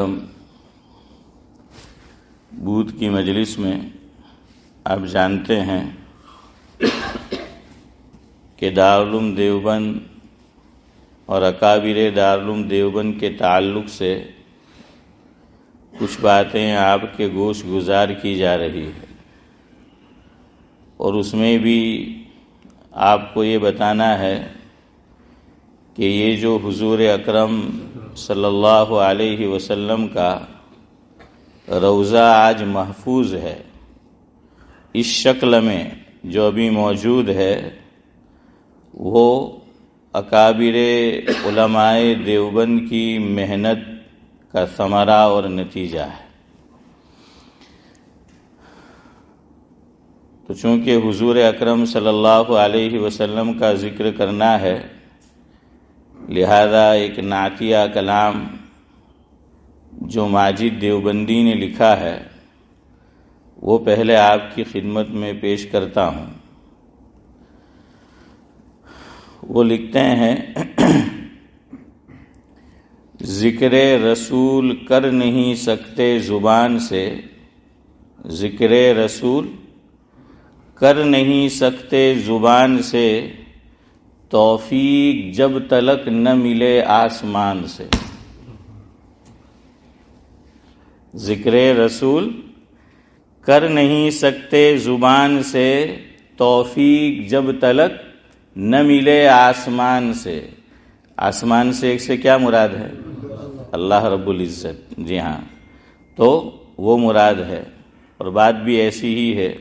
ہم بدھ کی مجلس میں آپ جانتے ہیں کہ دارالعلوم دیوبند اور اکابر دارالعلوم دیوبند کے تعلق سے کچھ باتیں آپ کے گوش گزار کی جا رہی ہے، اور اس میں بھی آپ کو یہ بتانا ہے کہ یہ جو حضور اکرم صلی اللہ علیہ وسلم کا روضہ آج محفوظ ہے، اس شکل میں جو ابھی موجود ہے، وہ اکابر علماء دیوبند کی محنت کا ثمرہ اور نتیجہ ہے۔ تو چونکہ حضور اکرم صلی اللہ علیہ وسلم کا ذکر کرنا ہے، لہذا ایک نعتیہ کلام جو ماجد دیوبندی نے لکھا ہے وہ پہلے آپ کی خدمت میں پیش کرتا ہوں۔ وہ لکھتے ہیں، ذکر رسول کر نہیں سکتے زبان سے، ذکر رسول کر نہیں سکتے زبان سے، توفیق جب تلک نہ ملے آسمان سے۔ ذکر رسول کر نہیں سکتے زبان سے، توفیق جب تلک نہ ملے آسمان سے۔ آسمان سے کیا مراد ہے؟ اللہ رب العزت، جی ہاں، تو وہ مراد ہے، اور بات بھی ایسی ہی ہے۔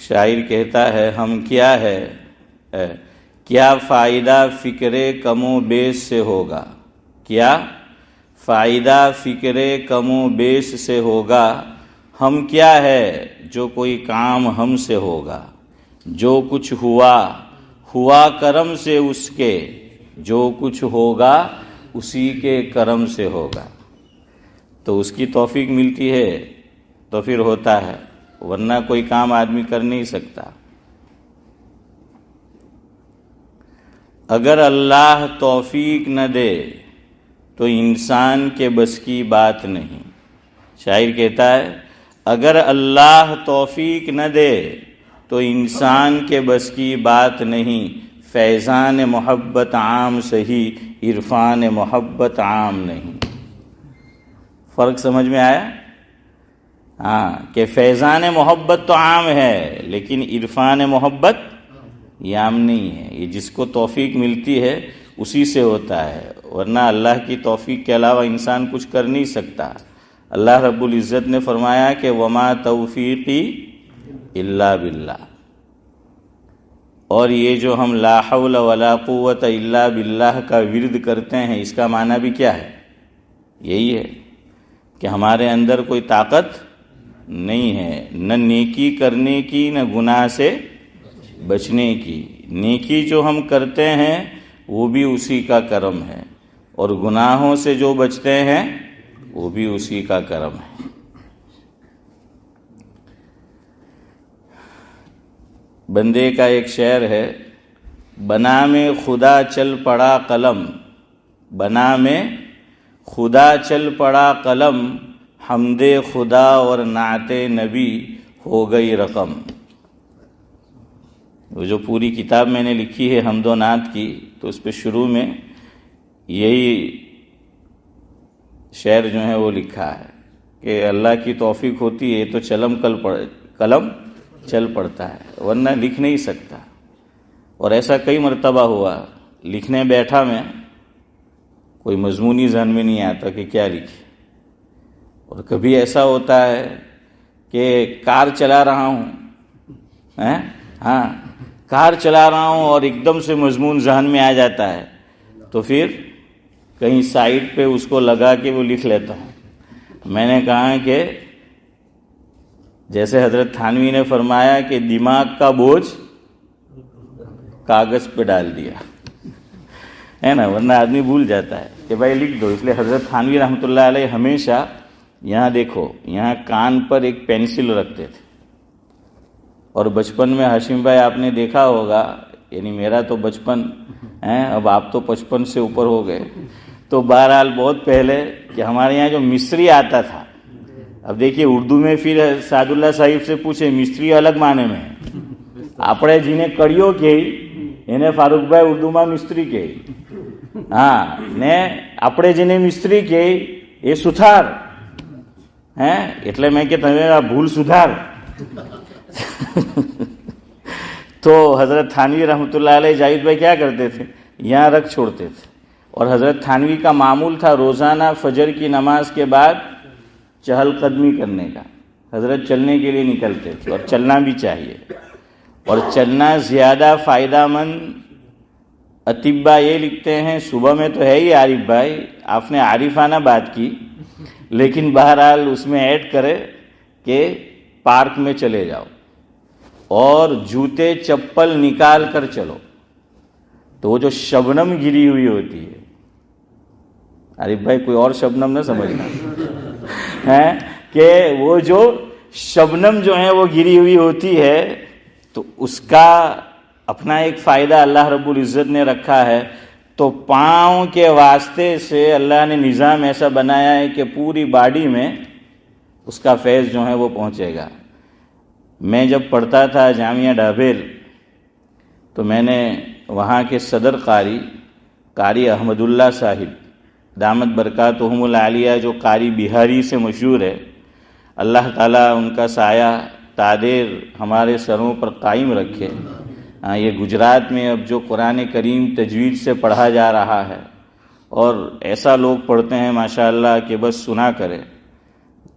شاعر کہتا ہے، ہم کیا فائدہ فکر کم و بیش سے ہوگا، کیا فائدہ فکر کم و بیش سے ہوگا، ہم کیا ہے جو کوئی کام ہم سے ہوگا، جو کچھ ہوا کرم سے اس کے، جو کچھ ہوگا اسی کے کرم سے ہوگا۔ تو اس کی توفیق ملتی ہے تو پھر ہوتا ہے، ورنہ کوئی کام آدمی کر نہیں سکتا۔ اگر اللہ توفیق نہ دے تو انسان کے بس کی بات نہیں۔ شاعر کہتا ہے، اگر اللہ توفیق نہ دے تو انسان کے بس کی بات نہیں، فیضان محبت عام سہی، عرفان محبت عام نہیں۔ فرق سمجھ میں آیا؟ ہاں، کہ فیضان محبت تو عام ہے لیکن عرفان محبت یہ عام نہیں ہے۔ یہ جس کو توفیق ملتی ہے اسی سے ہوتا ہے، ورنہ اللہ کی توفیق کے علاوہ انسان کچھ کر نہیں سکتا۔ اللہ رب العزت نے فرمایا کہ وما توفیقی الا باللہ، اور یہ جو ہم لا حول ولا قوت الا باللہ کا ورد کرتے ہیں، اس کا معنی بھی کیا ہے؟ یہی ہے کہ ہمارے اندر کوئی طاقت نہیں ہے، نہ نیکی کرنے کی نہ گناہ سے بچنے کی۔ نیکی جو ہم کرتے ہیں وہ بھی اسی کا کرم ہے، اور گناہوں سے جو بچتے ہیں وہ بھی اسی کا کرم ہے۔ بندے کا ایک شعر ہے، بنا میں خدا چل پڑا قلم، بنا میں خدا چل پڑا قلم، حمد خدا اور نعت نبی ہو گئی رقم۔ وہ جو پوری کتاب میں نے لکھی ہے حمد و نعت کی، تو اس پہ شروع میں یہی شعر جو ہے وہ لکھا ہے کہ اللہ کی توفیق ہوتی ہے تو قلم چل پڑتا ہے، ورنہ لکھ نہیں سکتا۔ اور ایسا کئی مرتبہ ہوا، لکھنے بیٹھا میں کوئی مضمون ہی ذہن میں نہیں آتا کہ کیا لکھے۔ اور کبھی ایسا ہوتا ہے کہ کار چلا رہا ہوں، کار چلا رہا ہوں اور ایک دم سے مضمون ذہن میں آ جاتا ہے، تو پھر کہیں سائٹ پہ اس کو لگا کے وہ لکھ لیتا ہوں۔ میں نے کہا کہ جیسے حضرت تھانوی نے فرمایا کہ دماغ کا بوجھ کاغذ پہ ڈال دیا ہے نا، ورنہ آدمی بھول جاتا ہے کہ بھائی لکھ دو۔ اس لیے حضرت تھانوی رحمۃ اللہ علیہ ہمیشہ یہاں دیکھو، یہاں کان پر ایک پینسل رکھتے تھے، اور بچپن میں ہاشم بھائی آپ نے دیکھا ہوگا یعنی میرا تو بچپن ہے، اب آپ تو 55 سے اوپر ہو گئے، تو بہرحال بہت پہلے کہ ہمارے یہاں جو مصری آتا تھا، اب دیکھیے اردو میں پھر سعد اللہ صاحب سے پوچھے مصری الگ معنی میں આપણે જેને કડિયો કહે એને ફારૂકભાઈ ઉર્દુમાં મિસ્ત્રી કહે, હા, ને આપણે જેને મિસ્ત્રી કહે એ સુથાર, હે, એટલે મેં કે તમે આ ભૂલ સુધાર. تو حضرت تھانوی رحمۃ اللہ علیہ جاوید بھائی کیا کرتے تھے، یہاں رکھ چھوڑتے تھے. اور حضرت تھانوی کا معمول تھا روزانہ فجر کی نماز کے بعد چہل قدمی کرنے کا. حضرت چلنے کے لیے نکلتے تھے اور چلنا بھی چاہیے، اور چلنا زیادہ فائدہ مند. اطباء یہ لکھتے ہیں، صبح میں تو ہے ہی عارف بھائی، آپ نے عارفانہ بات کی، لیکن بہرحال اس میں ایڈ کرے کہ پارک میں چلے جاؤ اور جوتے چپل نکال کر چلو، تو وہ جو شبنم گری ہوئی ہوتی ہے، عارف بھائی کوئی اور شبنم نہ سمجھنا ہے، کہ وہ جو شبنم جو ہے وہ گری ہوئی ہوتی ہے، تو اس کا اپنا ایک فائدہ اللہ رب العزت نے رکھا ہے. تو پاؤں کے واسطے سے اللہ نے نظام ایسا بنایا ہے کہ پوری باڈی میں اس کا فیض جو ہے وہ پہنچے گا. میں جب پڑھتا تھا جامعہ ڈابیل، تو میں نے وہاں کے صدر قاری احمد اللہ صاحب دامت برکاتہم العالیہ، جو قاری بہاری سے مشہور ہے، اللہ تعالیٰ ان کا سایہ تادیر ہمارے سروں پر قائم رکھے. یہ گجرات میں اب جو قرآن کریم تجوید سے پڑھا جا رہا ہے، اور ایسا لوگ پڑھتے ہیں ماشاءاللہ کہ بس سنا کرے.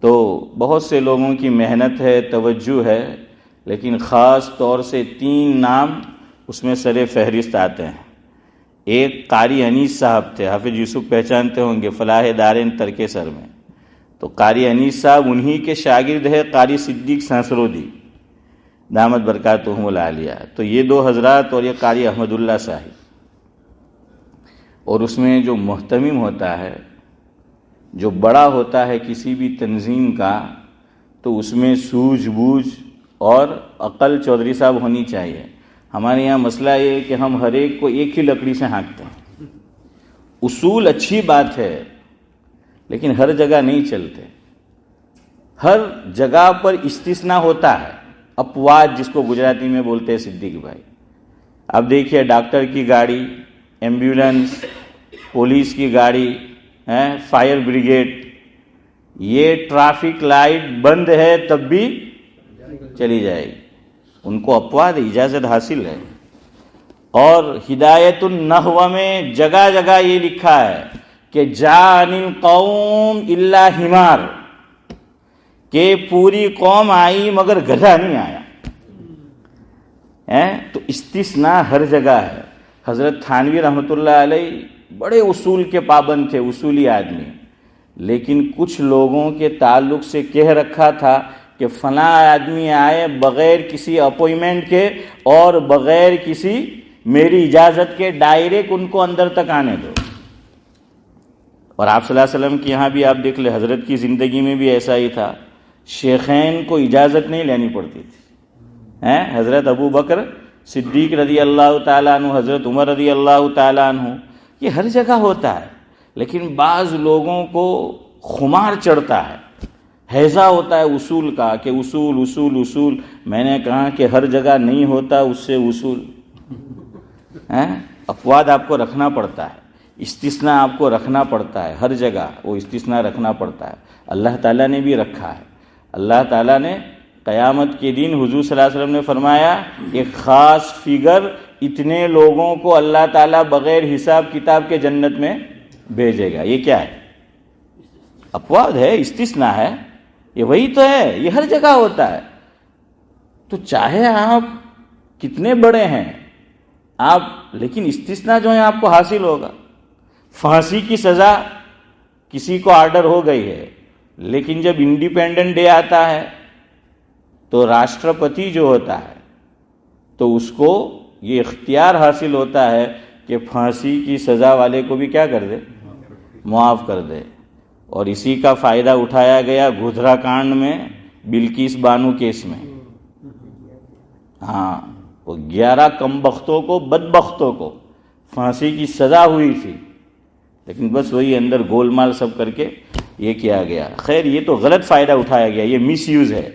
تو بہت سے لوگوں کی محنت ہے، توجہ ہے، لیکن خاص طور سے 3 نام اس میں سر فہرست آتے ہیں. ایک قاری انیس صاحب تھے، حافظ یوسف پہچانتے ہوں گے، فلاح دارین ترک سر میں. تو قاری انیس صاحب انہی کے شاگرد ہے قاری صدیق سانسرودی دامت برکاتہم العالیہ. تو یہ 2 حضرات اور یہ قاری احمد اللہ صاحب. اور اس میں جو محتمم ہوتا ہے، جو بڑا ہوتا ہے کسی بھی تنظیم کا، تو اس میں سوجھ بوجھ اور عقل چودھری صاحب ہونی چاہیے. ہمارے یہاں مسئلہ یہ ہے کہ ہم ہر ایک کو ایک ہی لکڑی سے ہانکتے ہیں. اصول اچھی بات ہے، لیکن ہر جگہ نہیں چلتے. ہر جگہ پر استثناء ہوتا ہے، اپواد جس کو گجراتی میں بولتے ہیں صدیق بھائی. اب دیکھیے ڈاکٹر کی گاڑی، ایمبولینس، پولیس کی گاڑی، فائر بریگیڈ، یہ ٹرافک لائٹ بند ہے تب بھی چلی جائے گی. ان کو اپواد اجازت حاصل ہے. اور ہدایت النحو میں جگہ جگہ یہ لکھا ہے کہ جان القوم الا حمار، کہ پوری قوم آئی مگر گدھا نہیں آیا. تو استثناء ہر جگہ ہے. حضرت تھانوی رحمۃ اللہ علیہ بڑے اصول کے پابند تھے، اصولی آدمی، لیکن کچھ لوگوں کے تعلق سے کہہ رکھا تھا کہ فلاں آدمی آئے بغیر کسی اپوائنٹمنٹ کے اور بغیر کسی میری اجازت کے، ڈائریکٹ ان کو اندر تک آنے دو. اور آپ صلی اللہ علیہ وسلم کی یہاں بھی آپ دیکھ لیں، حضرت کی زندگی میں بھی ایسا ہی تھا. شیخین کو اجازت نہیں لینی پڑتی تھی. حضرت ابو بکر صدیق رضی اللہ تعالیٰ عنہ، حضرت عمر رضی اللہ تعالیٰ عنہ، یہ ہر جگہ ہوتا ہے. لیکن بعض لوگوں کو خمار چڑھتا ہے، حیضہ ہوتا ہے اصول کا، کہ اصول اصول اصول. میں نے کہا کہ ہر جگہ نہیں ہوتا اس سے اصول. اپواد آپ کو رکھنا پڑتا ہے، استثناء آپ کو رکھنا پڑتا ہے، ہر جگہ وہ استثناء رکھنا پڑتا ہے. اللہ تعالیٰ نے بھی رکھا ہے. اللہ تعالیٰ نے قیامت کے دن حضور صلی اللہ علیہ وسلم نے فرمایا ایک خاص فگر اتنے لوگوں کو اللہ تعالیٰ بغیر حساب کتاب کے جنت میں بھیجے گا. یہ کیا ہے؟ اپواد ہے، استثناء ہے. یہ وہی تو ہے، یہ ہر جگہ ہوتا ہے. تو چاہے آپ کتنے بڑے ہیں آپ، لیکن استثناء جو ہے آپ کو حاصل ہوگا. پھانسی کی سزا کسی کو آرڈر ہو گئی ہے، لیکن جب انڈیپینڈنٹ ڈے آتا ہے تو راشٹرپتی جو ہوتا ہے تو اس کو یہ اختیار حاصل ہوتا ہے کہ پھانسی کی سزا والے کو بھی کیا کر دے، معاف کر دے. اور اسی کا فائدہ اٹھایا گیا گودھرا کانڈ میں، بلقیس بانو کیس میں. ہاں، وہ 11 کم بختوں کو، بدبختوں کو پھانسی کی سزا ہوئی تھی، لیکن بس وہی اندر گول مال سب کر کے یہ کیا گیا۔ خیر یہ تو غلط فائدہ اٹھایا گیا، یہ مس یوز ہے،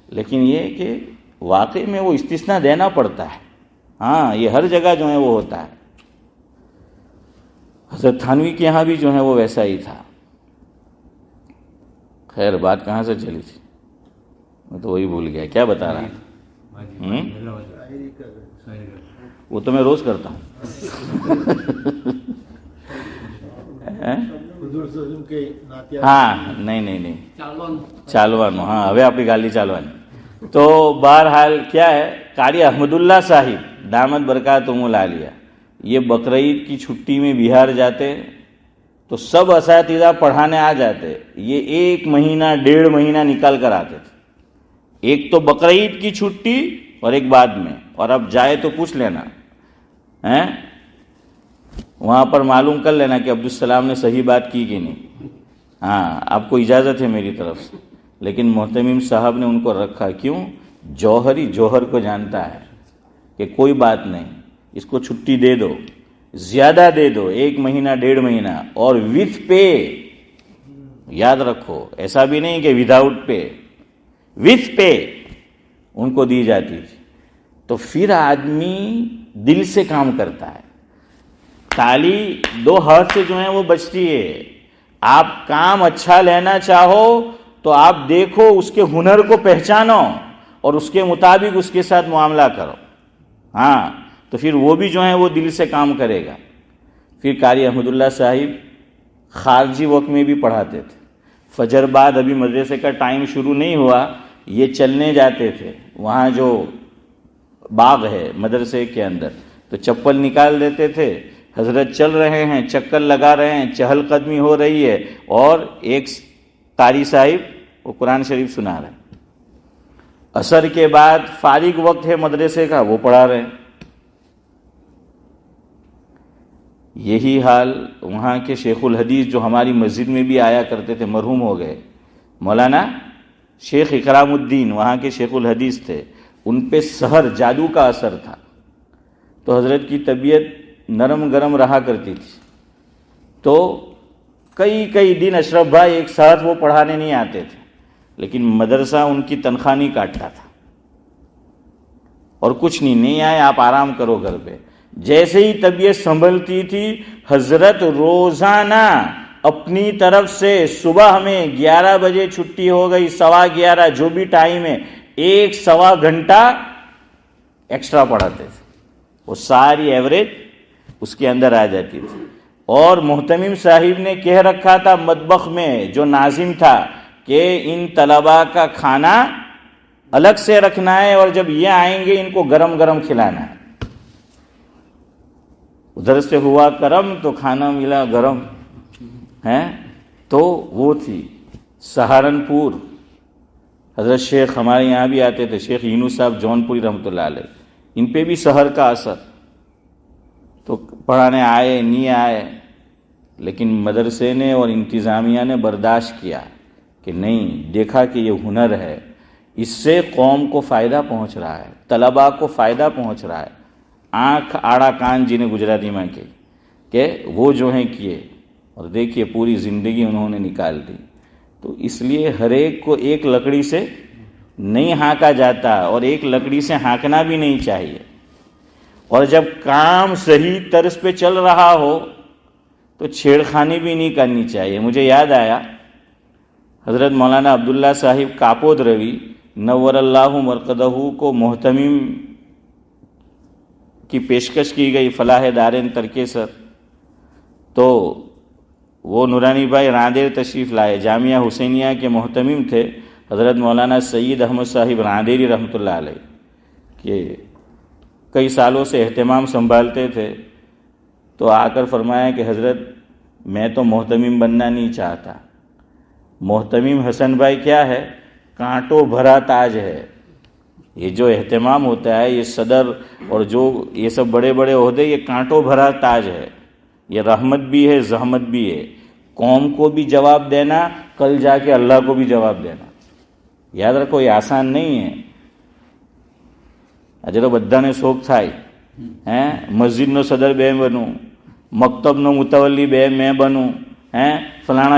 لیکن یہ کہ واقعی میں وہ استثناء دینا پڑتا ہے۔ ہاں یہ ہر جگہ جو ہے وہ ہوتا ہے۔ حضرت تھانوی کے یہاں بھی جو ہے وہ ویسا ہی تھا۔ خیر بات کہاں سے چلی تھی، میں تو وہی بھول گیا، کیا بتا رہا تھا؟ وہ تو میں روز کرتا ہوں۔ ہاں نہیں چالوانو، ہاں ابھی آپ کی گالی چالوانی۔ تو بہرحال کیا ہے، قاری احمد اللہ صاحب دامت برکاتہم العالیہ یہ بقرعید کی چھٹی میں بہار جاتے تو سب اساتذہ پڑھانے آ جاتے، یہ 1 مہینہ 1.5 مہینہ نکال کر آتے تھے، ایک تو بقرعید کی چھٹی اور ایک بعد میں۔ اور اب جائے تو پوچھ لینا، وہاں پر معلوم کر لینا کہ عبدالسلام نے صحیح بات کی کہ نہیں۔ ہاں آپ کو اجازت ہے میری طرف سے، لیکن محتمم صاحب نے ان کو رکھا، کیوں؟ جوہری جوہر کو جانتا ہے کہ کوئی بات نہیں، اس کو چھٹی دے دو، زیادہ دے دو، 1 مہینہ 1.5 مہینہ، اور وتھ پے، یاد رکھو ایسا بھی نہیں کہ وداؤٹ پے، وتھ پے ان کو دی جاتی تھی۔ تو پھر آدمی دل سے کام کرتا ہے، تالی 2 ہاتھ سے جو ہے وہ بچتی ہے۔ آپ کام اچھا لینا چاہو تو آپ دیکھو اس کے ہنر کو پہچانو اور اس کے مطابق اس کے ساتھ معاملہ کرو، ہاں تو پھر وہ بھی جو ہے وہ دل سے کام کرے گا۔ پھر قاری احمد اللہ صاحب خارجی وقت میں بھی پڑھاتے تھے، فجر بعد ابھی مدرسے کا ٹائم شروع نہیں ہوا، یہ چلنے جاتے تھے، وہاں جو باغ ہے مدرسے کے اندر، تو چپل نکال دیتے تھے، حضرت چل رہے ہیں، چکر لگا رہے ہیں، چہل قدمی ہو رہی ہے، اور ایک قاری صاحب وہ قرآن شریف سنا رہے ہیں۔ عصر کے بعد فارغ وقت ہے مدرسے کا، وہ پڑھا رہے ہیں۔ یہی حال وہاں کے شیخ الحدیث جو ہماری مسجد میں بھی آیا کرتے تھے، مرحوم ہو گئے، مولانا شیخ اکرام الدین وہاں کے شیخ الحدیث تھے، ان پہ سحر جادو کا اثر تھا، تو حضرت کی طبیعت نرم گرم رہا کرتی تھی، تو کئی دن اشرف بھائی ایک ساتھ وہ پڑھانے نہیں آتے تھے، لیکن مدرسہ ان کی تنخواہ نہیں کاٹتا تھا، اور کچھ نہیں آئے آپ آرام کرو گھر پہ۔ جیسے ہی طبیعت سنبھلتی تھی، حضرت روزانہ اپنی طرف سے صبح ہمیں 11 بجے چھٹی ہو گئی، 11:15 جو بھی ٹائم ہے، 1-1.25 گھنٹہ ایکسٹرا پڑھاتے تھے، وہ ساری ایوریج اس کے اندر آ جاتی تھی۔ اور محتمم صاحب نے کہہ رکھا تھا مطبخ میں جو ناظم تھا کہ ان طلباء کا کھانا الگ سے رکھنا ہے، اور جب یہ آئیں گے ان کو گرم گرم کھلانا ہے۔ ادھر سے ہوا کرم تو کھانا ملا گرم ہے۔ تو وہ تھی سہارنپور، حضرت شیخ ہمارے یہاں بھی آتے تھے، شیخ یونس صاحب جونپوری رحمۃ اللہ علیہ، ان پہ بھی سحر کا اثر، تو پڑھانے آئے نہیں آئے، لیکن مدرسے نے اور انتظامیہ نے برداشت کیا کہ نہیں، دیکھا کہ یہ ہنر ہے، اس سے قوم کو فائدہ پہنچ رہا ہے، طلباء کو فائدہ پہنچ رہا ہے۔ آنکھ آڑا کان جنہیں گجراتی میں کہ وہ جو ہیں کیے، اور دیکھیے پوری زندگی انہوں نے نکال دی۔ تو اس لیے ہر ایک کو ایک لکڑی سے نہیں ہانکا جاتا، اور ایک لکڑی سے ہانکنا بھی نہیں چاہیے، اور جب کام صحیح طرز پہ چل رہا ہو تو چھیڑخانی بھی نہیں کرنی چاہیے۔ مجھے یاد آیا حضرت مولانا عبداللہ صاحب کاپود روی نور اللہ مرقدہ کو محتمم کی پیشکش کی گئی فلاح دارین ترکیسر، تو وہ نورانی بھائی راندیر تشریف لائے، جامعہ حسینیہ کے محتمم تھے حضرت مولانا سید احمد صاحب راندیری رحمۃ اللہ علیہ، کہ کئی سالوں سے اہتمام سنبھالتے تھے، تو آ کر فرمایا کہ حضرت میں تو محتمم بننا نہیں چاہتا، محتمم حسن بھائی کیا ہے، کانٹوں بھرا تاج ہے، یہ جو اہتمام ہوتا ہے، یہ صدر اور جو یہ سب بڑے بڑے عہدے، یہ کانٹوں بھرا تاج ہے، یہ رحمت بھی ہے، زحمت بھی ہے، قوم کو بھی جواب دینا، کل جا کے اللہ کو بھی جواب دینا، یاد رکھو یہ آسان نہیں ہے۔ આજે તો બધાને શોખ થાય, મસ્જિદનો સદર બે બનવું, મક્તબનો મુતવલ્લી બે મેં બનું, ફલાણા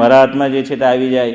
મારા હાથમાં જે છે તે આવી જાય.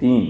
3,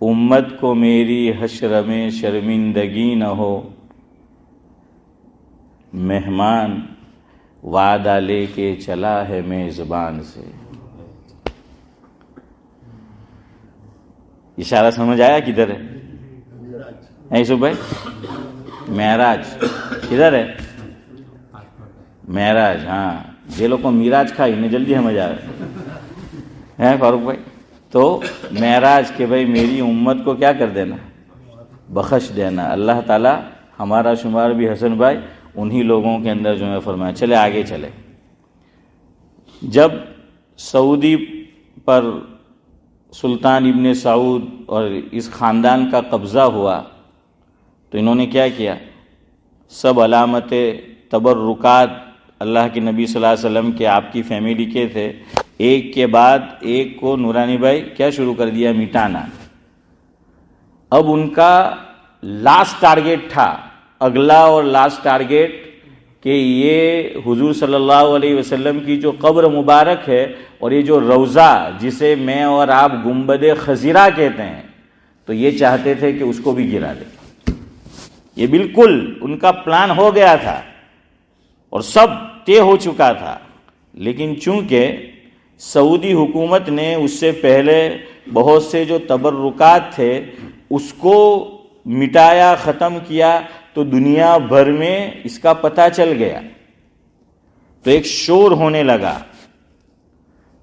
امت کو میری حشر میں شرمندگی نہ ہو، مہمان وعدہ لے کے چلا ہے میزبان سے۔ اشارہ سمجھ آیا کدھر ہے یوسف بھائی؟ معراج کدھر ہے؟ معراج، ہاں یہ لوگ کو میراج کھائی انہیں جلدی سمجھ آ رہا ہے فاروق بھائی۔ تو معراج کہ بھائی میری امت کو کیا کر دینا، بخش دینا۔ اللہ تعالیٰ ہمارا شمار بھی حسن بھائی انہی لوگوں کے اندر جو ہے فرمایا۔ چلے آگے چلے، جب سعودی پر سلطان ابن سعود اور اس خاندان کا قبضہ ہوا تو انہوں نے کیا کیا، سب علامت تبرکات اللہ کے نبی صلی اللہ علیہ وسلم کے، آپ کی فیملی کے تھے، ایک کے بعد ایک کو نورانی بھائی کیا شروع کر دیا، مٹانا۔ اب ان کا لاسٹ ٹارگیٹ تھا، اگلا اور لاسٹ ٹارگیٹ، کہ یہ حضور صلی اللہ علیہ وسلم کی جو قبر مبارک ہے اور یہ جو روضہ جسے میں اور آپ گنبد خضرا کہتے ہیں، تو یہ چاہتے تھے کہ اس کو بھی گرا دے۔ یہ بالکل ان کا پلان ہو گیا تھا اور سب طے ہو چکا تھا، لیکن چونکہ سعودی حکومت نے اس سے پہلے بہت سے جو تبرکات تھے اس کو مٹایا، ختم کیا، تو دنیا بھر میں اس کا پتہ چل گیا، تو ایک شور ہونے لگا،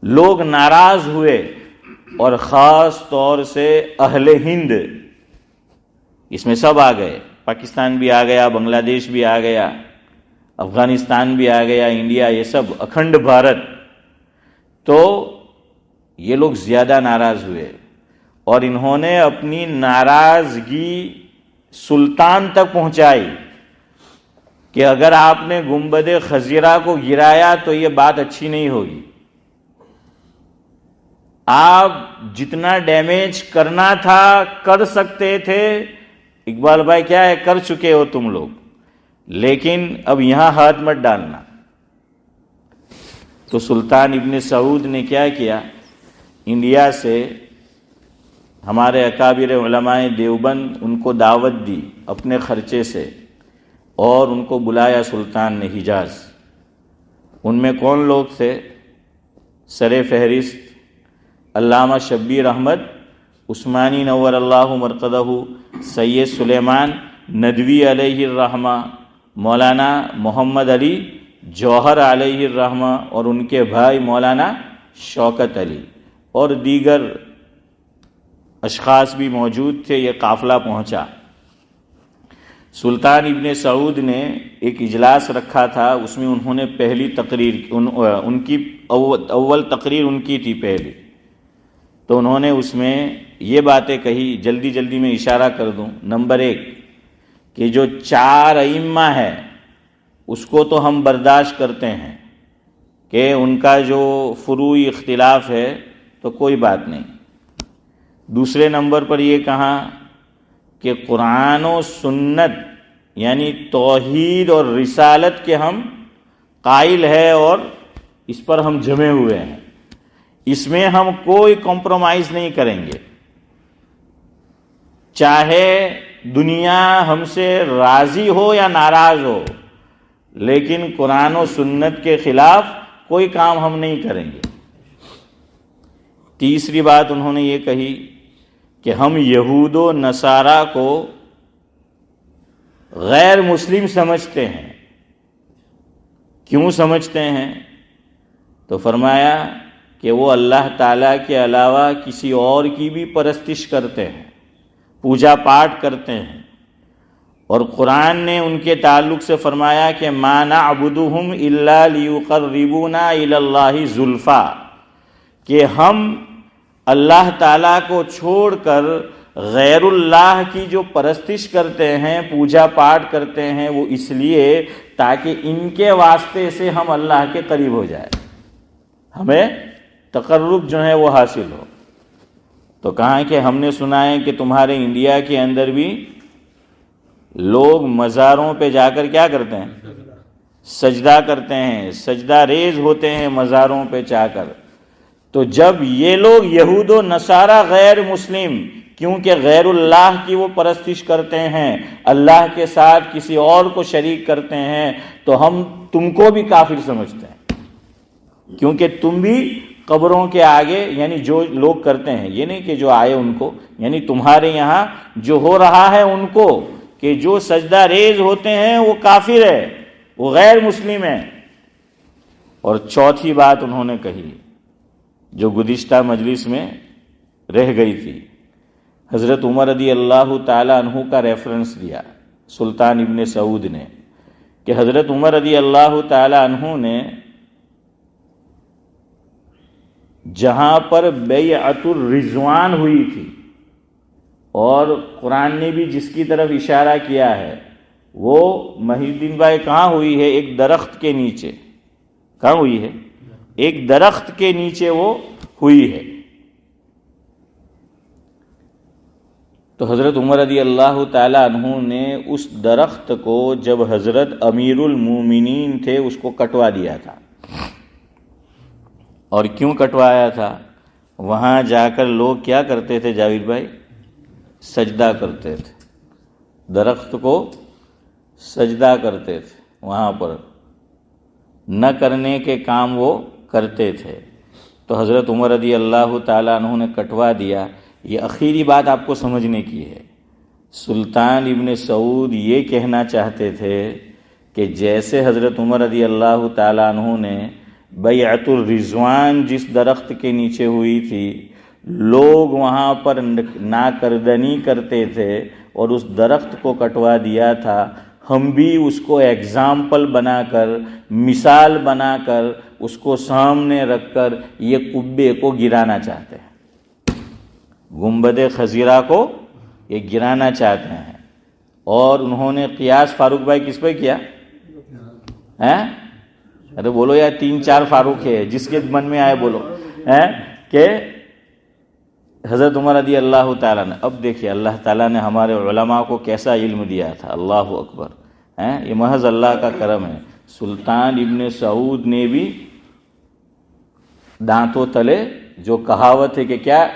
لوگ ناراض ہوئے، اور خاص طور سے اہل ہند، اس میں سب آ گئے، پاکستان بھی آ گیا، بنگلہ دیش بھی آ گیا، افغانستان بھی آ گیا، انڈیا، یہ سب اکھنڈ بھارت، تو یہ لوگ زیادہ ناراض ہوئے، اور انہوں نے اپنی ناراضگی سلطان تک پہنچائی کہ اگر آپ نے گنبد خضرا کو گرایا تو یہ بات اچھی نہیں ہوگی، آپ جتنا ڈیمیج کرنا تھا کر سکتے تھے، اقبال بھائی کیا ہے، کر چکے ہو تم لوگ، لیکن اب یہاں ہاتھ مت ڈالنا۔ تو سلطان ابن سعود نے کیا کیا، انڈیا سے ہمارے اکابر علماء دیوبند ان کو دعوت دی اپنے خرچے سے، اور ان کو بلایا سلطان نے حجاز۔ ان میں کون لوگ تھے؟ سر فہرست علامہ شبیر احمد عثمانی نور اللہ مرقدہ، سید سلیمان ندوی علیہ الرحمہ، مولانا محمد علی جوہر علیہ الرحمہ، اور ان کے بھائی مولانا شوکت علی، اور دیگر اشخاص بھی موجود تھے۔ یہ قافلہ پہنچا، سلطان ابن سعود نے ایک اجلاس رکھا تھا، اس میں انہوں نے پہلی تقریر، ان کی اول تقریر ان کی تھی پہلی، تو انہوں نے اس میں یہ باتیں کہی، جلدی جلدی میں اشارہ کر دوں۔ نمبر 1 کہ جو 4 ائمہ ہے اس کو تو ہم برداشت کرتے ہیں کہ ان کا جو فروعی اختلاف ہے تو کوئی بات نہیں۔ دوسرے نمبر پر یہ کہا کہ قرآن و سنت یعنی توحید اور رسالت کے ہم قائل ہے اور اس پر ہم جمے ہوئے ہیں، اس میں ہم کوئی کمپرومائز نہیں کریں گے، چاہے دنیا ہم سے راضی ہو یا ناراض ہو، لیکن قرآن و سنت کے خلاف کوئی کام ہم نہیں کریں گے۔ تیسری بات انہوں نے یہ کہی کہ ہم یہود و نصارہ کو غیر مسلم سمجھتے ہیں۔ کیوں سمجھتے ہیں؟ تو فرمایا کہ وہ اللہ تعالیٰ کے علاوہ کسی اور کی بھی پرستش کرتے ہیں، پوجا پاٹ کرتے ہیں، اور قرآن نے ان کے تعلق سے فرمایا کہ مَا نَعْبُدُهُمْ إِلَّا لِيُقَرِّبُونَا إِلَى اللَّهِ زُلْفَىٰ، کہ ہم اللہ تعالیٰ کو چھوڑ کر غیر اللہ کی جو پرستش کرتے ہیں، پوجا پاٹ کرتے ہیں، وہ اس لیے تاکہ ان کے واسطے سے ہم اللہ کے قریب ہو جائے، ہمیں تقرب جو ہے وہ حاصل ہو۔ تو کہا کہ ہم نے سنا ہے کہ تمہارے انڈیا کے اندر بھی لوگ مزاروں پہ جا کر کیا کرتے ہیں؟ سجدہ کرتے ہیں، سجدہ ریز ہوتے ہیں مزاروں پہ جا کر۔ تو جب یہ لوگ یہود و نصارہ غیر مسلم کیونکہ غیر اللہ کی وہ پرستش کرتے ہیں، اللہ کے ساتھ کسی اور کو شریک کرتے ہیں، تو ہم تم کو بھی کافر سمجھتے ہیں، کیونکہ تم بھی قبروں کے آگے، یعنی جو لوگ کرتے ہیں، یہ نہیں کہ جو آئے ان کو، یعنی تمہارے یہاں جو ہو رہا ہے ان کو، کہ جو سجدہ ریز ہوتے ہیں وہ کافر ہے، وہ غیر مسلم ہے۔ اور چوتھی بات انہوں نے کہی جو گزشتہ مجلس میں رہ گئی تھی، حضرت عمر رضی اللہ تعالی عنہ کا ریفرنس دیا سلطان ابن سعود نے، کہ حضرت عمر رضی اللہ تعالی عنہ نے جہاں پر بیعت الرضوان ہوئی تھی، اور قرآن نے بھی جس کی طرف اشارہ کیا ہے، وہ محی الدین بھائی کہاں ہوئی ہے؟ ایک درخت کے نیچے۔ کہاں ہوئی ہے؟ ایک درخت کے نیچے وہ ہوئی ہے۔ تو حضرت عمر رضی اللہ تعالی عنہ نے اس درخت کو جب حضرت امیر المومنین تھے اس کو کٹوا دیا تھا۔ اور کیوں کٹوایا تھا؟ وہاں جا کر لوگ کیا کرتے تھے جاوید بھائی؟ سجدہ کرتے تھے، درخت کو سجدہ کرتے تھے، وہاں پر نہ کرنے کے کام وہ کرتے تھے۔ تو حضرت عمر رضی اللہ تعالیٰ عنہ نے کٹوا دیا۔ یہ آخری بات آپ کو سمجھنے کی ہے۔ سلطان ابن سعود یہ کہنا چاہتے تھے کہ جیسے حضرت عمر رضی اللہ تعالیٰ عنہ نے بیعت الرضوان جس درخت کے نیچے ہوئی تھی، لوگ وہاں پر ناکردنی کرتے تھے اور اس درخت کو کٹوا دیا تھا، ہم بھی اس کو ایگزامپل بنا کر، مثال بنا کر، اس کو سامنے رکھ کر یہ قبے کو گرانا چاہتے ہیں، گنبد خضرا کو یہ گرانا چاہتے ہیں۔ اور انہوں نے قیاس فاروق بھائی کس پہ کیا؟ ارے بولو یار، 3-4 فاروق ہے، جس کے من میں آئے بولو، کہ حضرت عمر رضی اللہ تعالیٰ نے، اب دیکھیے اللہ تعالیٰ نے ہمارے علماء کو کیسا علم دیا تھا، اللہ اکبر، یہ محض اللہ کا کرم ہے۔ سلطان ابن سعود نے بھی دانتوں تلے جو کہاوت ہے کہ کیا،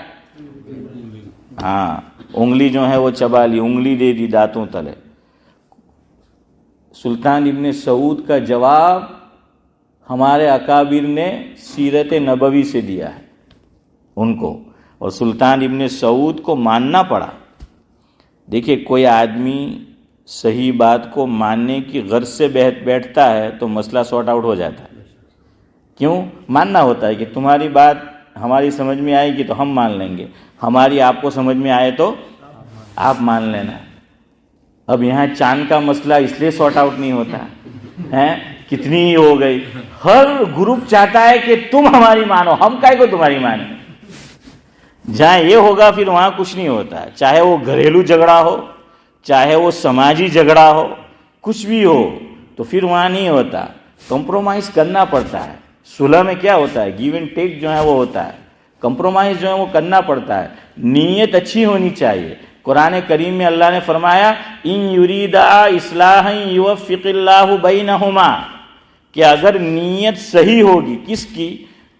انگلی جو ہے وہ چبا لی، انگلی دے دی دانتوں تلے۔ سلطان ابن سعود کا جواب ہمارے اکابر نے سیرت نبوی سے دیا ہے ان کو، اور سلطان ابن سعود کو ماننا پڑا۔ دیکھیے کوئی آدمی صحیح بات کو ماننے کی غرض سے بیٹھتا ہے تو مسئلہ سارٹ آؤٹ ہو جاتا ہے۔ کیوں ماننا ہوتا ہے؟ کہ تمہاری بات ہماری سمجھ میں آئے گی تو ہم مان لیں گے، ہماری آپ کو سمجھ میں آئے تو آپ مان لینا۔ اب یہاں چاند کا مسئلہ اس لیے سارٹ آؤٹ نہیں ہوتا ہے، کتنی ہی ہو گئی، ہر گروپ چاہتا ہے کہ تم ہماری مانو، ہم کائے کو تمہاری مانیں۔ جہاں یہ ہوگا پھر وہاں کچھ نہیں ہوتا، چاہے وہ گھریلو جھگڑا ہو، چاہے وہ سماجی جھگڑا ہو، کچھ بھی ہو، تو پھر وہاں نہیں ہوتا، کمپرومائز کرنا پڑتا ہے۔ صلح میں کیا ہوتا ہے؟ گیو اینڈ ٹیک جو ہے وہ ہوتا ہے، کمپرومائز جو ہے وہ کرنا پڑتا ہے، نیت اچھی ہونی چاہیے۔ قرآن کریم میں اللہ نے فرمایا ان یریدا اصلاحا یوفق اللہ بینہما، کہ اگر نیت صحیح ہوگی، کس کی؟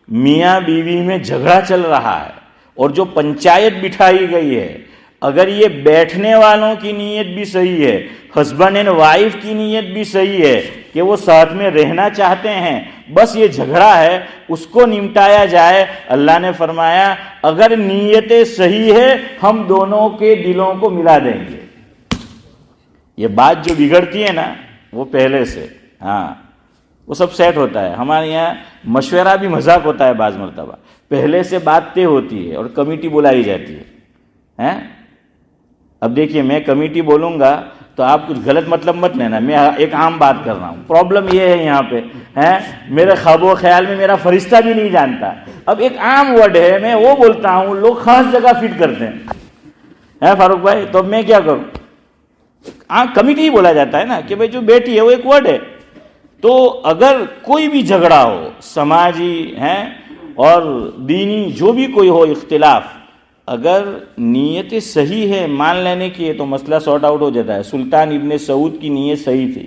میاں بیوی میں جھگڑا چل رہا ہے اور جو پنچایت بٹھائی گئی ہے، اگر یہ بیٹھنے والوں کی نیت بھی صحیح ہے، ہسبینڈ اینڈ وائف کی نیت بھی صحیح ہے کہ وہ ساتھ میں رہنا چاہتے ہیں، بس یہ جھگڑا ہے اس کو نمٹایا جائے، اللہ نے فرمایا اگر نیتیں صحیح ہے ہم دونوں کے دلوں کو ملا دیں گے۔ یہ بات جو بگڑتی ہے نا وہ پہلے سے، وہ سب سیٹ ہوتا ہے۔ ہمارے یہاں مشورہ بھی مذاق ہوتا ہے بعض مرتبہ، پہلے سے بات طے ہوتی ہے اور کمیٹی بلائی جاتی ہے۔ اب دیکھیے میں کمیٹی بولوں گا تو آپ کچھ غلط مطلب مت لینا، میں ایک عام بات کر رہا ہوں۔ پرابلم یہ ہے یہاں پہ میرے خواب و خیال میں میرا فرشتہ بھی نہیں جانتا، اب ایک عام ورڈ ہے میں وہ بولتا ہوں، لوگ خاص جگہ فٹ کرتے ہیں فاروق بھائی، تو اب میں کیا کروں؟ کمیٹی ہی بولا جاتا ہے نا کہ بھائی جو بیٹی ہے وہ ایک ورڈ ہے۔ تو اگر کوئی بھی جھگڑا ہو، سماجی اور دینی جو بھی کوئی ہو اختلاف، اگر نیت صحیح ہے مان لینے کی ہے تو مسئلہ سارٹ آؤٹ ہو جاتا ہے۔ سلطان ابن سعود کی نیت صحیح تھی،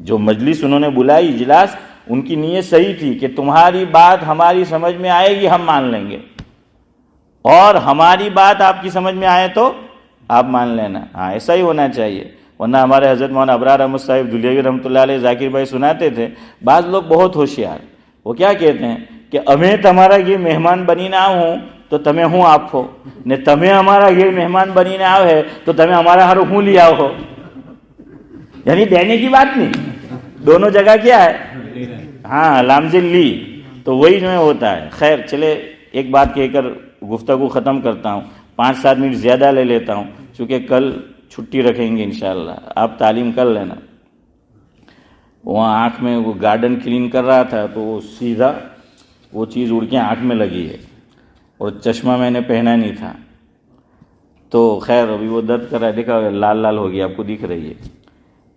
جو مجلس انہوں نے بلائی اجلاس، ان کی نیت صحیح تھی کہ تمہاری بات ہماری سمجھ میں آئے گی ہم مان لیں گے، اور ہماری بات آپ کی سمجھ میں آئے تو آپ مان لینا. ہاں ایسا ہی ہونا چاہیے. ورنہ ہمارے حضرت مولانا ابرار احمد صاحب دھلیاوی رحمۃ اللہ علیہ ذاکر بھائی سناتے تھے, بعض لوگ بہت ہوشیار, وہ کیا کہتے ہیں کہ ہمیں تمہارا یہ مہمان بنی نہ ہوں تو تمہیں ہوں آپ ہو, نے تمہیں ہمارا یہ مہمان بنی نہ آو ہے تو تمہیں ہمارا ہر ہوں لیا ہو. یعنی دینے کی بات نہیں, دونوں جگہ کیا ہے, ہاں لامزل لی, تو وہی جو ہے ہوتا ہے. خیر چلے ایک بات کہہ کر گفتگو ختم کرتا ہوں, 5-7 منٹ زیادہ لے لیتا ہوں چونکہ کل چھٹی رکھیں گے انشاءاللہ. آپ تعلیم کر لینا. وہاں آنکھ میں وہ گارڈن کلین کر رہا تھا تو وہ سیدھا وہ چیز اڑ کے آنکھ میں لگی ہے, اور چشمہ میں نے پہنا نہیں تھا, تو خیر ابھی وہ درد کر رہا ہے, دیکھا لال لال ہو گیا, آپ کو دکھ رہی ہے.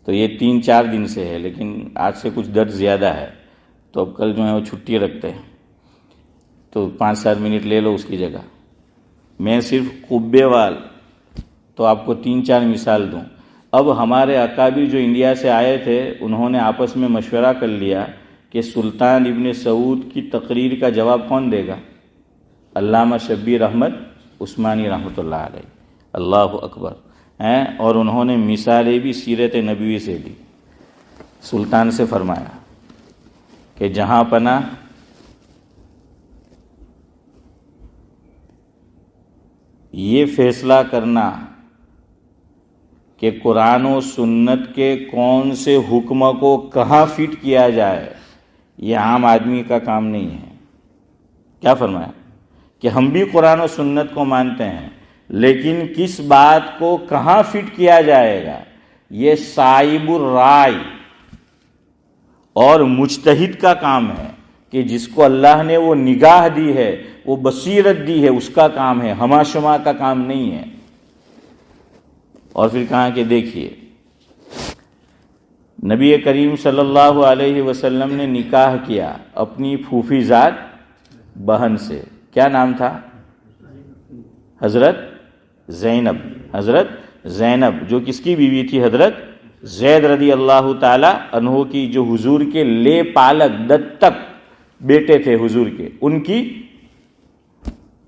تو یہ 3-4 دن سے ہے, لیکن آج سے کچھ درد زیادہ ہے, تو اب کل جو ہے وہ چھٹی رکھتے ہیں. تو 5-7 منٹ لے لو اس کی جگہ. میں صرف قبے وال تو آپ کو 3-4 مثال دوں. اب ہمارے اکابر جو انڈیا سے آئے تھے انہوں نے آپس میں مشورہ کر لیا کہ سلطان ابن سعود کی تقریر کا جواب کون دے گا؟ علامہ شبیر احمد عثمانی رحمۃ اللہ علیہ. اللہ اکبر ہیں. اور انہوں نے مثالیں بھی سیرت نبوی سے دی. سلطان سے فرمایا کہ جہاں پناہ یہ فیصلہ کرنا کہ قرآن و سنت کے کون سے حکم کو کہاں فٹ کیا جائے, یہ عام آدمی کا کام نہیں ہے. کیا فرمایا کہ ہم بھی قرآن و سنت کو مانتے ہیں, لیکن کس بات کو کہاں فٹ کیا جائے گا یہ صائب الرائے اور مجتہد کا کام ہے. کہ جس کو اللہ نے وہ نگاہ دی ہے, وہ بصیرت دی ہے, اس کا کام ہے, ہما شما کا کام نہیں ہے. اور پھر کہا کہ دیکھیے نبی کریم صلی اللہ علیہ وسلم نے نکاح کیا اپنی پھوپھی زاد بہن سے. کیا نام تھا؟ حضرت زینب. حضرت زینب جو کس کی بیوی تھی؟ حضرت زید رضی اللہ تعالی عنہ کی, جو حضور کے لے پالک دتک بیٹے تھے حضور کے, ان کی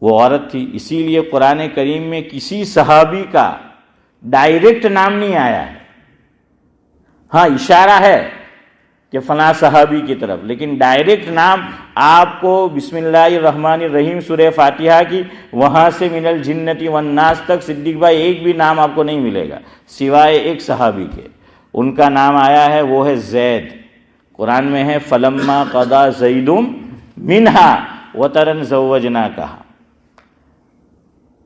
وہ عورت تھی. اسی لیے قرآن کریم میں کسی صحابی کا ڈائریکٹ نام نہیں آیا ہے. ہاں اشارہ ہے کہ فلاں صحابی کی طرف, لیکن ڈائریکٹ نام آپ کو بسم اللہ الرحمن الرحیم سورہ فاتحہ کی وہاں سے من الجنتی والناس تک صدیق بھائی ایک بھی نام آپ کو نہیں ملے گا سوائے ایک صحابی کے. ان کا نام آیا ہے, وہ ہے زید. قرآن میں ہے فلما قضا زید منہا وطرن زوجناکہا.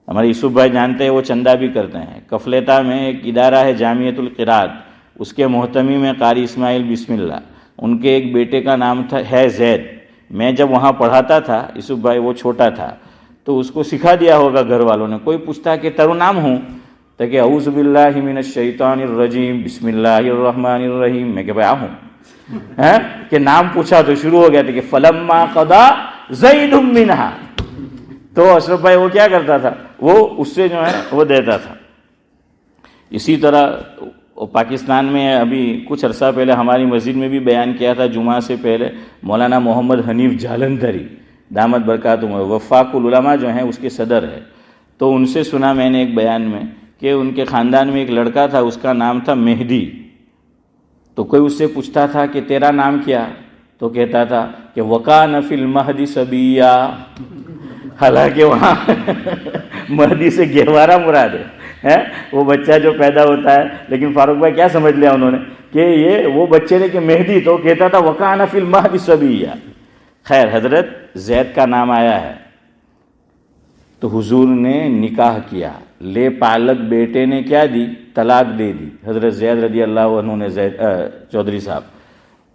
ہمارے یوسف بھائی جانتے ہیں, وہ چندہ بھی کرتے ہیں. کفلیتا میں ایک ادارہ ہے جامعۃ القراءت, اس کے محتمی میں قاری اسماعیل بسم اللہ. ان کے ایک بیٹے کا نام ہے زید. میں جب وہاں پڑھاتا تھا یوسف بھائی, وہ چھوٹا تھا, تو اس کو سکھا دیا ہوگا گھر والوں نے. کوئی پوچھتا کہ ترو نام ہوں تو کہ اعوذ باللہ من الشیطان الرجیم بسم اللہ الرحمن الرحیم. میں کہ بھائی ہوں کہ نام پوچھا تو شروع ہو گیا تھا کہ فلما قضا زید منہا. تو اشرف بھائی وہ کیا کرتا تھا, وہ اس سے جو ہے وہ دیتا تھا. اسی طرح پاکستان میں ابھی کچھ عرصہ پہلے ہماری مسجد میں بھی بیان کیا تھا جمعہ سے پہلے, مولانا محمد حنیف جالندھری دامت برکاتہم وفاق العلماء جو ہیں اس کے صدر ہے. تو ان سے سنا میں نے ایک بیان میں کہ ان کے خاندان میں ایک لڑکا تھا, اس کا نام تھا مہدی. تو کوئی اس سے پوچھتا تھا کہ تیرا نام کیا, تو کہتا تھا کہ وکان فی المہدی صبیا. حالانکہ وہاں مہدی سے گہوارہ مراد ہے, وہ بچہ جو پیدا ہوتا ہے. لیکن فاروق بھائی کیا سمجھ لیا انہوں نے کہ یہ وہ بچے نے کہ مہدی, تو کہتا تھا وکان فی المہدی صبیا. خیر حضرت زید کا نام آیا ہے. تو حضور نے نکاح کیا, لے پالک بیٹے نے کیا دی, طلاق دے دی حضرت زید رضی اللہ عنہ نے, زید چودھری صاحب.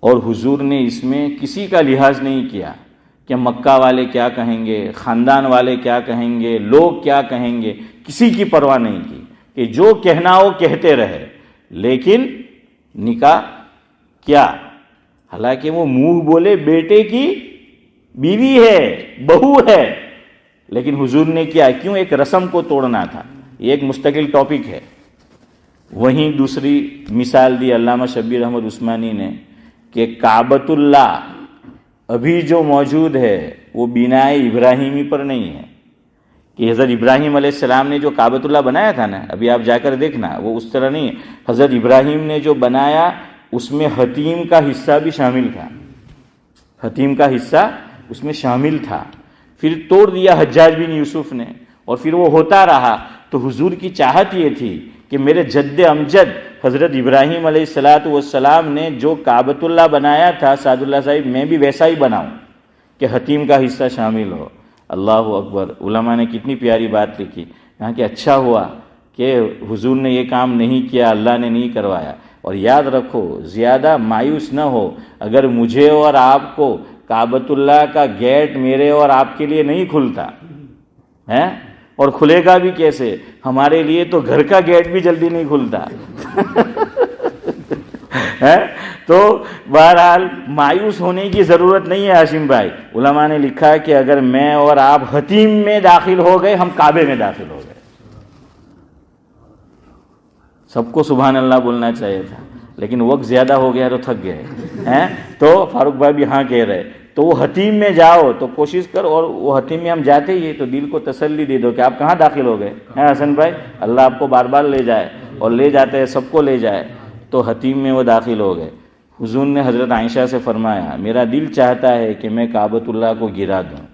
اور حضور نے اس میں کسی کا لحاظ نہیں کیا کہ مکہ والے کیا کہیں گے, خاندان والے کیا کہیں گے, لوگ کیا کہیں گے, کسی کی پرواہ نہیں کی کہ جو کہنا ہو کہتے رہے. لیکن نکاح کیا, حالانکہ وہ منہ بولے بیٹے کی بیوی ہے, بہو ہے, لیکن حضور نے کیا, کیوں؟ ایک رسم کو توڑنا تھا. یہ ایک مستقل ٹاپک ہے. وہیں دوسری مثال دی علامہ شبیر احمد عثمانی نے کہ کعبۃ اللہ ابھی جو موجود ہے وہ بنائے ابراہیمی پر نہیں ہے. کہ حضرت ابراہیم علیہ السلام نے جو کعبۃ اللہ بنایا تھا نا، ابھی آپ جا کر دیکھنا، وہ اس طرح نہیں ہے. حضرت ابراہیم نے جو بنایا اس میں حتیم کا حصہ بھی شامل تھا، حتیم کا حصہ اس میں شامل تھا. پھر توڑ دیا حجاج بن یوسف نے، اور پھر وہ ہوتا رہا. تو حضور کی چاہت یہ تھی کہ میرے جد امجد حضرت ابراہیم علیہ السلام نے جو کعبۃ اللہ بنایا تھا، سعد اللہ صاحب، میں بھی ویسا ہی بناؤں کہ حتیم کا حصہ شامل ہو. اللہ اکبر. علماء نے کتنی پیاری بات لکھی یہاں کہ اچھا ہوا کہ حضور نے یہ کام نہیں کیا، اللہ نے نہیں کروایا. اور یاد رکھو، زیادہ مایوس نہ ہو اگر مجھے اور آپ کو کعبۃ اللہ کا گیٹ میرے اور آپ کے لیے نہیں کھلتا ہے، اور کھلے گا بھی کیسے؟ ہمارے لیے تو گھر کا گیٹ بھی جلدی نہیں کھلتا. تو بہرحال مایوس ہونے کی ضرورت نہیں ہے ہاشم بھائی. علماء نے لکھا کہ اگر میں اور آپ حتیم میں داخل ہو گئے، ہم کعبے میں داخل ہو گئے. سب کو سبحان اللہ بولنا چاہیے تھا، لیکن وقت زیادہ ہو گیا تو تھک گئے. تو فاروق بھائی بھی ہاں کہہ رہے. تو وہ حتیم میں جاؤ تو کوشش کر، اور وہ حتیم میں ہم جاتے ہی تو دل کو تسلی دے دو کہ آپ کہاں داخل ہو گئے ہیں حسن بھائی. اللہ آپ کو بار بار لے جائے، اور لے جاتے ہیں سب کو لے جائے. تو حتیم میں وہ داخل ہو گئے. حضور نے حضرت عائشہ سے فرمایا، میرا دل چاہتا ہے کہ میں کعبۃ اللہ کو گرا دوں،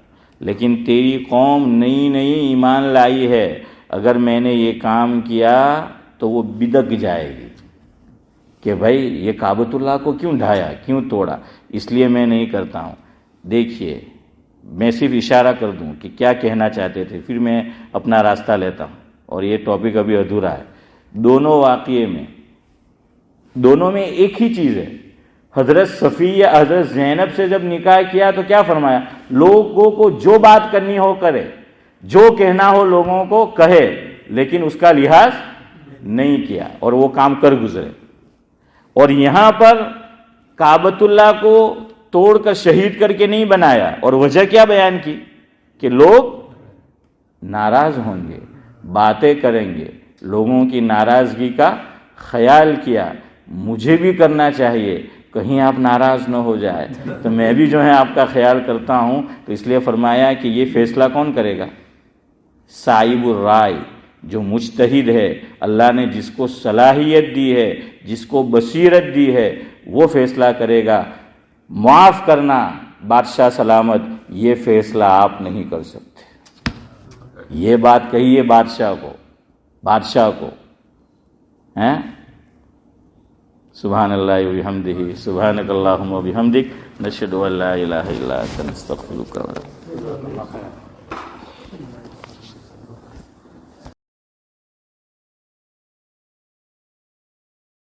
لیکن تیری قوم نئی نئی ایمان لائی ہے، اگر میں نے یہ کام کیا تو وہ بدک جائے گی کہ بھائی یہ کعبۃ اللہ کو کیوں ڈھایا، کیوں توڑا. اس لیے میں نہیں کرتا ہوں. دیکھیے، میں صرف اشارہ کر دوں کہ کیا کہنا چاہتے تھے، پھر میں اپنا راستہ لیتا ہوں. اور یہ ٹاپک ابھی ادھورا ہے. دونوں واقعے میں، دونوں میں ایک ہی چیز ہے. حضرت صفیہ حضرت زینب سے جب نکاح کیا تو کیا فرمایا؟ لوگوں کو جو بات کرنی ہو کرے، جو کہنا ہو لوگوں کو کہے، لیکن اس کا لحاظ نہیں کیا اور وہ کام کر گزرے. اور یہاں پر کعبۃ اللہ کو توڑ کر شہید کر کے نہیں بنایا. اور وجہ کیا بیان کی؟ کہ لوگ ناراض ہوں گے، باتیں کریں گے، لوگوں کی ناراضگی کا خیال کیا. مجھے بھی کرنا چاہیے، کہیں آپ ناراض نہ ہو جائے، تو میں بھی جو ہے آپ کا خیال کرتا ہوں. تو اس لیے فرمایا کہ یہ فیصلہ کون کرے گا؟ صائب الرائے، جو مجتہد ہے، اللہ نے جس کو صلاحیت دی ہے، جس کو بصیرت دی ہے، وہ فیصلہ کرے گا. معاف کرنا بادشاہ سلامت، یہ فیصلہ آپ نہیں کر سکتے. یہ بات کہیے بادشاہ کو ہیں. سبحان اللہ و بحمدہ، سبحانک اللہم و بحمدک، نشہد ان لا الہ الا انت، نستغفرک و نتوب الیک.